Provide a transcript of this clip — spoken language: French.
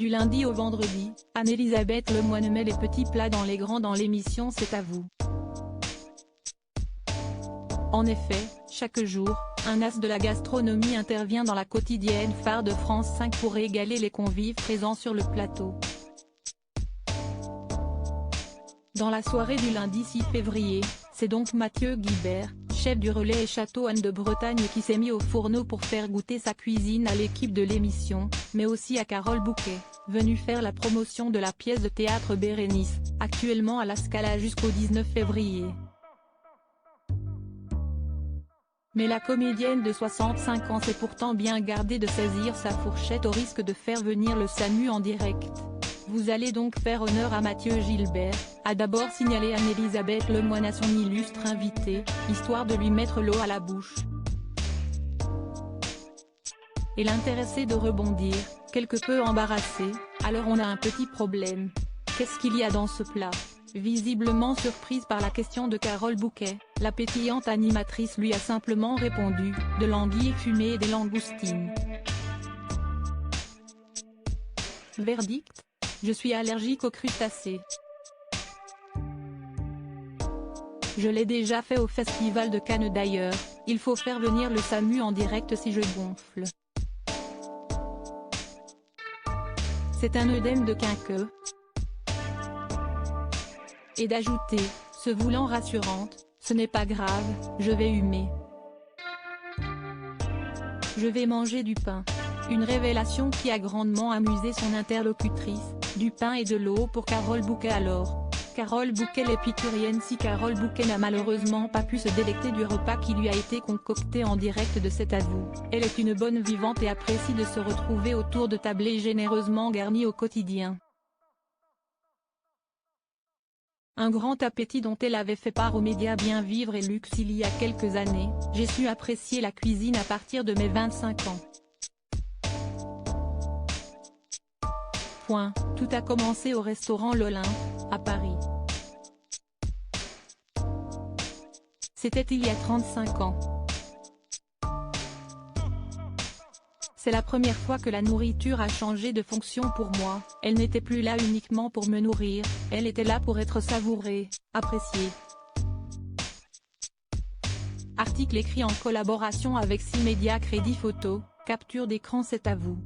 Du lundi au vendredi, Anne-Elisabeth Lemoine met les petits plats dans les grands dans l'émission C'est à vous. En effet, chaque jour, un as de la gastronomie intervient dans la quotidienne phare de France 5 pour régaler les convives présents sur le plateau. Dans la soirée du lundi 6 février, c'est donc Mathieu Guibert, chef du Relais et Château Anne de Bretagne qui s'est mis au fourneau pour faire goûter sa cuisine à l'équipe de l'émission, mais aussi à Carole Bouquet, venue faire la promotion de la pièce de théâtre Bérénice, actuellement à la Scala jusqu'au 19 février. Mais la comédienne de 65 ans s'est pourtant bien gardée de saisir sa fourchette au risque de faire venir le SAMU en direct. Vous allez donc faire honneur à Mathieu Gilbert, a d'abord signalé Anne-Elisabeth Lemoine à son illustre invité, histoire de lui mettre l'eau à la bouche. Et l'intéressé de rebondir, quelque peu embarrassé, alors on a un petit problème. Qu'est-ce qu'il y a dans ce plat ? Visiblement surprise par la question de Carole Bouquet, la pétillante animatrice lui a simplement répondu, de l'anguille fumée et des langoustines. Verdict ? Je suis allergique aux crustacés. Je l'ai déjà fait au Festival de Cannes d'ailleurs, il faut faire venir le SAMU en direct si je gonfle. C'est un œdème de quinqueux. Et d'ajouter, se voulant rassurante, ce n'est pas grave, je vais humer. Je vais manger du pain. Une révélation qui a grandement amusé son interlocutrice, du pain et de l'eau pour Carole Bouquet alors. Carole Bouquet l'épicurienne. Si Carole Bouquet n'a malheureusement pas pu se délecter du repas qui lui a été concocté en direct de C'est à vous, elle est une bonne vivante et apprécie de se retrouver autour de tablés généreusement garnis au quotidien. Un grand appétit dont elle avait fait part aux médias Bien Vivre et Luxe il y a quelques années, j'ai su apprécier la cuisine à partir de mes 25 ans. Tout a commencé au restaurant L'Olympe, à Paris. C'était il y a 35 ans. C'est la première fois que la nourriture a changé de fonction pour moi, elle n'était plus là uniquement pour me nourrir, elle était là pour être savourée, appréciée. Article écrit en collaboration avec 6 médias. Crédit photo, capture d'écran. C'est à vous.